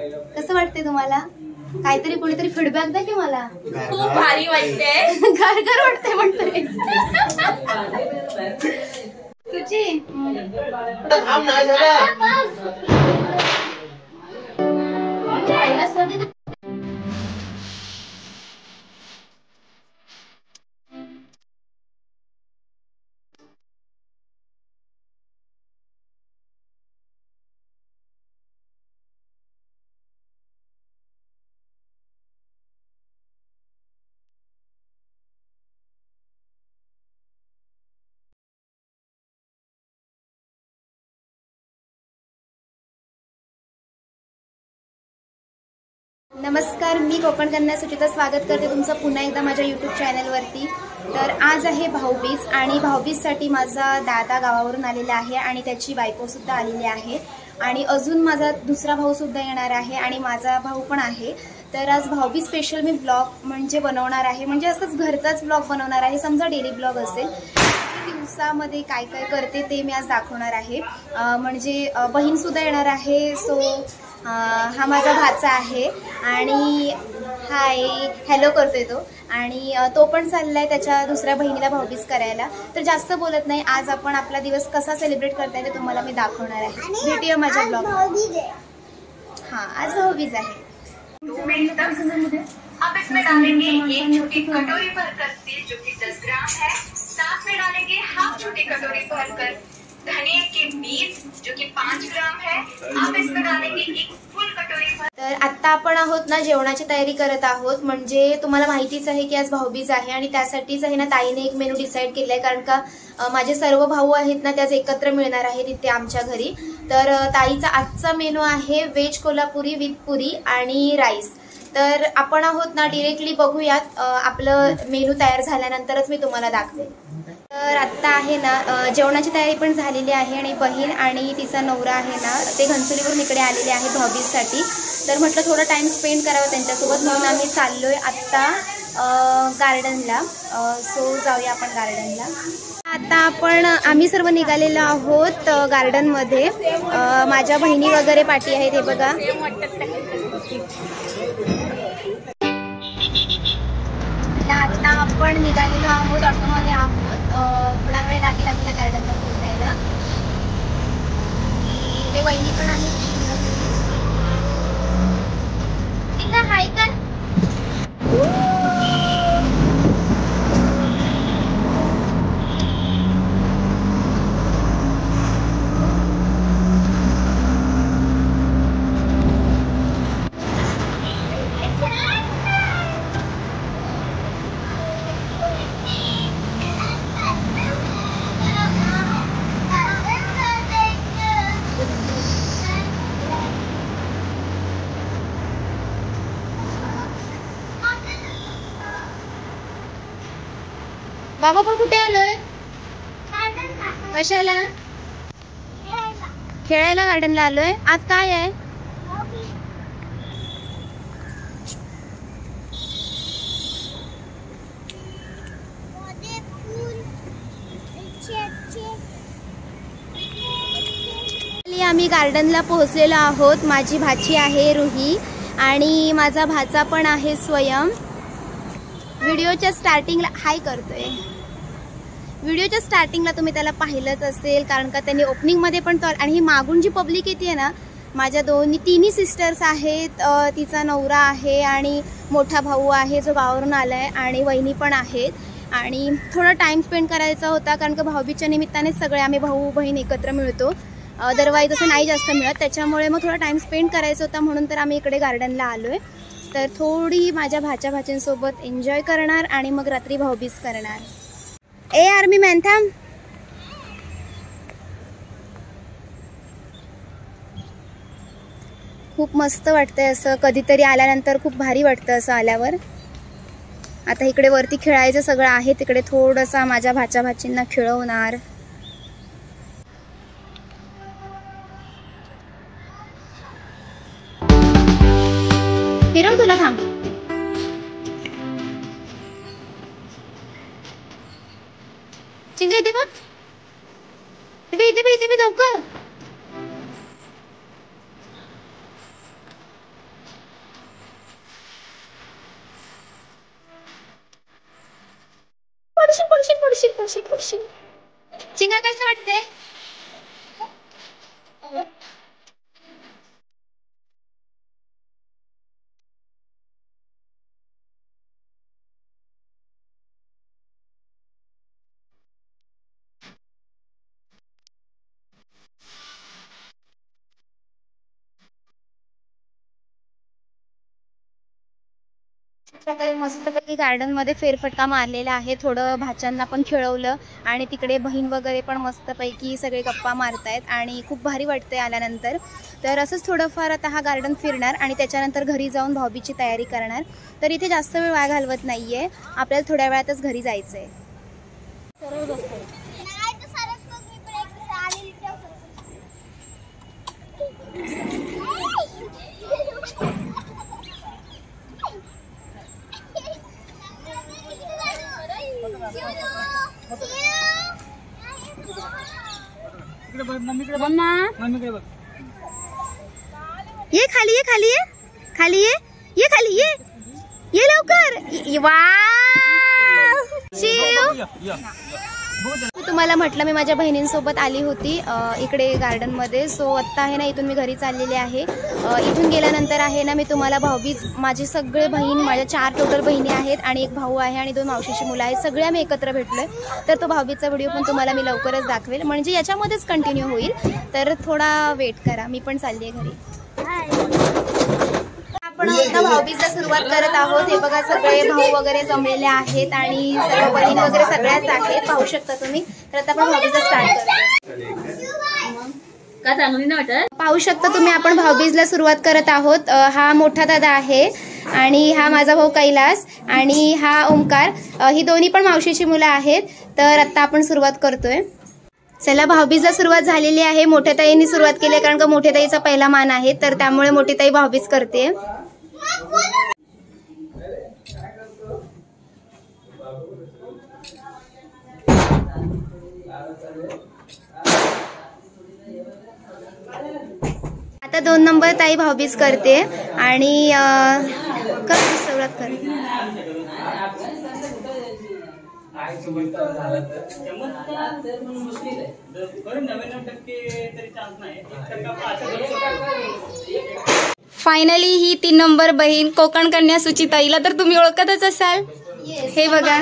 कसं वाटतंय तुम्हाला? काहीतरी कोणीतरी फीडबॅक द्या की मला. खूप भारी वाटतंय. घर वाटतंय म्हणतोय तुझी. नमस्कार, मी कोकण कन्या सुचिता स्वागत करते तुमचं पुन्हा एकदा माझ्या यूट्यूब चॅनलवरती. तर आज आहे भाऊबीज आणि भाऊबीजसाठी माझा दादा गावावरून आलेला आहे आणि त्याची बायकोसुद्धा आलेली आहे आणि अजून माझा दुसरा भाऊसुद्धा येणार आहे आणि माझा भाऊ पण आहे. तर आज भाऊबीज स्पेशल मी ब्लॉग म्हणजे बनवणार आहे, म्हणजे असंच घरचाच ब्लॉग बनवणार आहे, समजा डेली ब्लॉग असेल. दिवसामध्ये काय काय करते ते मी आज दाखवणार आहे. म्हणजे बहीणसुद्धा येणार आहे. सो हा माझा भाचा आहे आणि हाय हॅलो करतोय तो आणि तो पण चाललाय त्याच्या दुसऱ्या बहिणीला भाऊबीज करायला. तर जास्त बोलत नाही, आज आपण आपला दिवस कसा सेलिब्रेट करताय ते तुम्हाला मी दाखवणार आहे. भेटूया माझ्या ब्लॉग. हां, आज भाऊबीज आहे. अब इसमें डालेंगे एक छोटी कटोरी भरकर तेल जो कि 10 ग्राम है। साथ में डालेंगे हाफ छोटी कटोरी भरकर धनिया के बीज जो कि 5 ग्राम है। अब इसमें डालेंगे एक फुल कटोरी भर। तर आता आपण आहोत ना जेवणाची तयारी करत आहोत. म्हणजे तुम्हाला माहितीच आहे की आज भाऊबीज आहे आणि त्यासाठीच आहे ना ताईने एक मेनू डिसाईड केलाय, कारण का माझे सर्व भाऊ आहेत ना त्याच एकत्र मिळणार आहेत इथे आमच्या घरी. तर ताईचा आजचा मेनू आहे व्हेज कोल्हापुरी विथ पुरी आणि राईस. तर आपण आहोत ना डिरेक्टली बघूयात. आपलं मेनू तयार झाल्यानंतरच मी तुम्हाला दाखवेन. तर आत्ता आहे ना जेवणाची तयारी पण झालेली आहे आणि बहीण आणि तिचा नवरा आहे ना ते घनसोलीवरून इकडे आलेले आहेत भाऊबीजसाठी. तर म्हटलं थोडा टाइम स्पेंड करावा त्यांच्यासोबत, म्हणून आम्ही चाललोय आत्ता गार्डनला. सो जाऊया आपण गार्डनला. आता आम्ही सर्व निघालेलो आहोत गार्डनमध्ये. माझ्या बहिणी वगैरे पाठी आहेत, हे बघा. आता आपण निघालेलो आहोत, ऑटोमध्ये आहोत. थोडा वेळ लागेल आपल्या गार्डनला पोहोचायला. ते वहिनी पण आहे. हाय कर. बाबा पण कुठे आलोय? कशाला? खेळायला गार्डनला आलोय. आज काय आहे? आम्ही गार्डनला पोहोचलेलो आहोत. माझी भाची आहे रुही आणि माझा भाचा पण आहे स्वयं. व्हिडिओच्या स्टार्टिंगला हाय करतोय. व्हिडिओच्या स्टार्टिंगला तुम्ही त्याला पाहिलंच असेल, कारण का त्यांनी ओपनिंगमध्ये पण आणि ही मागून जी पब्लिक येते ना, माझ्या तिन्ही सिस्टर्स आहेत. तिचा नवरा आहे आणि मोठा भाऊ आहे जो गावावरून आलाय आणि वहिनी पण आहेत. आणि थोडा टाइम स्पेंड करायचा होता, कारण का भाऊबीजच्या निमित्ताने सगळे आम्ही भाऊ बहीण एकत्र मिळतो. अदरवाईज असं नाही जास्त मिळत, त्याच्यामुळे मग थोडा टाइम स्पेंड करायचा होता, म्हणून तर आम्ही इकडे गार्डनला आलोय. तर थोडी माझ्या भाच्यासोबत एन्जॉय करणार आणि मग रात्री भाऊबीज करणार. ए आर्मी मॅन थांब. खूप मस्त वाटतंय असं, कधीतरी आल्यानंतर खूप भारी वाटतं असं आल्यावर. आता इकडे वरती खेळायचं सगळं आहे, तिकडे थोडंसं माझ्या भाचींना खेळवणार. फिरव तुला, थांब. चिंगा इथे बघ, इथे लवकर. चिंगा कसं वाटते? मस्तपैकी गार्डन मध्ये फेरफटका मारलेला आहे. थोडं भाच्यांना पण खेळवलं आणि तिकडे बहीण वगैरे पण मस्तपैकी सगळे गप्पा मारतायत आणि खूप भारी वाटतंय आल्यानंतर. तर असंच थोडंफार आता हा गार्डन फिरणार आणि त्याच्यानंतर घरी जाऊन भाऊबीजची तयारी करणार. तर इथे जास्त वेळ वाया घालवत नाहीये, आपल्याला थोड्या वेळातच घरी जायचंय. ये खाली ये, खाली ये, खाली ये, ये खाली ये लवकर. तुम्हाला म्हटलं मी माझ्या बहिणींसोबत आली होती इकडे गार्डन मध्ये. सो आत्ता आहे ना इथून मी घरी चाललेले आहे. इथून गेल्यानंतर आहे ना मी तुम्हाला भाऊबीज, माझे सगळे बहीण, माझ्या 4 टोटल बहिणी आहेत आणि एक भाऊ आहे आणि 2 मावशीची मुलं आहेत. सगळे आम्ही एकत्र भेटलोय. तर तो भाऊबीजचा व्हिडिओ पण तुम्हाला मी लवकरच दाखवेल, म्हणजे याच्यामध्येच कंटिन्यू होईल. तर थोडा वेट करा, मी पण चालली आहे घरी. आपण आता भाऊबीजला सुरुवात करत आहोत. हे बघा सगळे भाऊ वगैरे जमलेले आहेत आणि सर्व बहीण वगैरे सगळ्याच आहेत, पाहू शकता तुम्ही. तर आता आपण भाऊबीजला स्टार्ट करतो. पाहू शकता तुम्ही आपण भाऊबीजला सुरुवात करत आहोत. हा मोठा दादा आहे आणि हा माझा भाऊ कैलास आणि हा ओमकार. ही दोन्ही पण मावशीची मुलं आहेत. तर आता आपण सुरुवात करतोय. चला, भाऊबीजला सुरुवात झालेली आहे. मोठ्या ताईंनी सुरुवात केली कारण का मोठ्या ताईचा पहिला मान आहे, तर त्यामुळे मोठी ताई भाऊबीज करते. आता 2 नंबर ताई भाऊबीज करते आणि सुरुवात कर. फायनली ही 3 नंबर बहीण कोकण कन्या सुचिताईला तर तुम्ही ओळखतच असाल. हे बघा,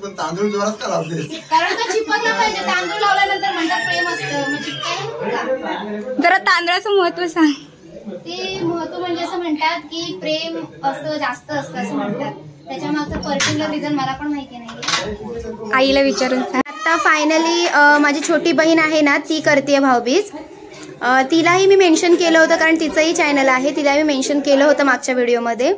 पण तांदूळ जोरात का लावते? कारण का चिपकला पाहिजे, तांदूळ लावल्यानंतर म्हणतात प्रेम असतं, मग चिपकायला. जरा तांदळाचं महत्व सांग. ते महत्व म्हणजे असं म्हणतात की प्रेम असं जास्त असतं असं म्हणतात. त्याच्या मागचं पर्टिक्युलर रिझन मला पण माहिती नाही, आईला विचारून सांग. आता फायनली माझी छोटी बहीण आहे ना ती करते भाऊबीज. तिलाही मी मेन्शन केलं होतं कारण तिचंही चॅनल आहे, तिलाही मी मेन्शन केलं होतं मागच्या व्हिडिओमध्ये.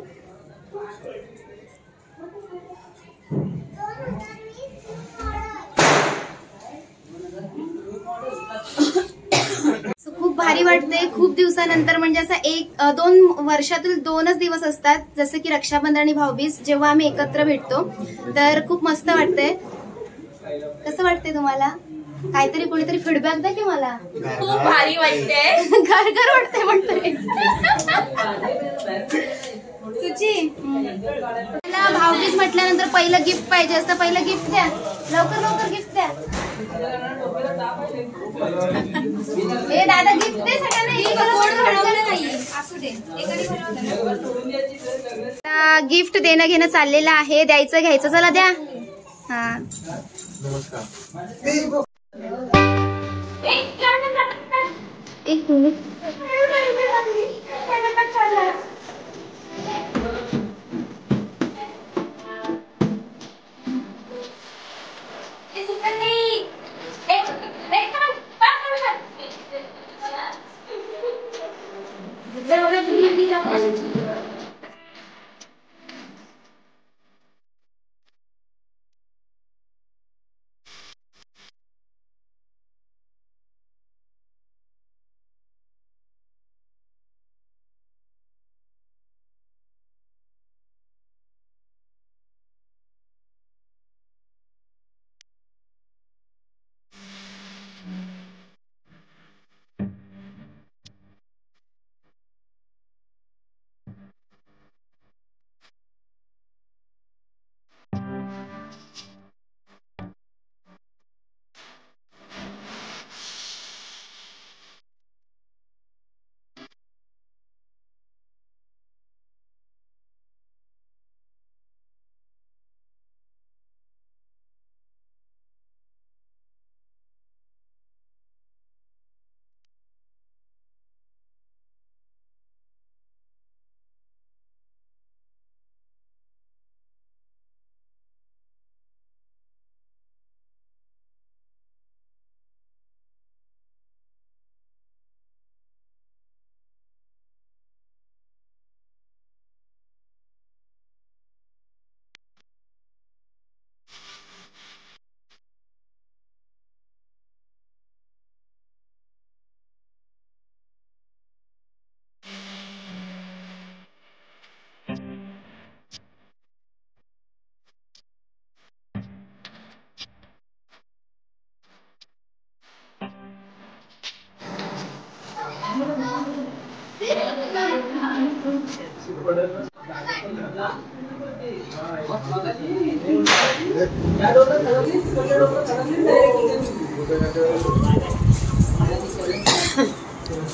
खूप भारी वाटते. खूप दिवसानंतर, म्हणजे असं 1-2 वर्षातील 2च दिवस असतात, जसं की रक्षाबंधन आणि भाऊबीज, जेव्हा आम्ही एकत्र भेटतो. तर खूप मस्त वाटतंय. कसं वाटतंय तुम्हाला? काहीतरी कोणीतरी फीडबॅक द्या की मला. खूप भारी वाटते. घर वाटतंय म्हणतोय सुची. मला भाऊबीज म्हटल्यानंतर पहिलं गिफ्ट पाहिजे असतं. पहिलं गिफ्ट द्या, लवकर गिफ्ट द्या. हे दादा गिफ्ट दे सगळ्यांना. गिफ्ट देणं घेणं चाललेलं आहे, द्यायचं घ्यायचं. चला द्या. हा, एक मिनिट.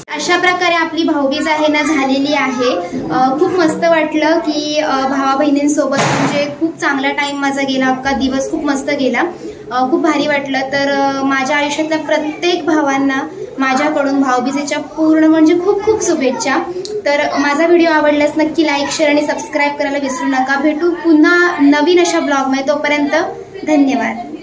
अशा प्रकारे आपली भाऊबीज आहे ना झालेली आहे। खूप मस्त वाटलं की भावा बहिणींसोबत म्हणजे खूप चांगला टाइम माझा गेला, अख्खा दिवस खूप मस्त गेला, खूप भारी वाटलं। तर माझ्या आयुष्यातल्या प्रत्येक भावांना माझ्याकडून भाऊबीजेच्या पूर्ण म्हणजे खूप खूप शुभेच्छा। तर माझा व्हिडिओ आवडल्यास नक्की लाईक, शेअर आणि सबस्क्राईब करायला विसरू नका। भेटू पुन्हा नवीन अशा ब्लॉगमध्ये, तोपर्यंत धन्यवाद।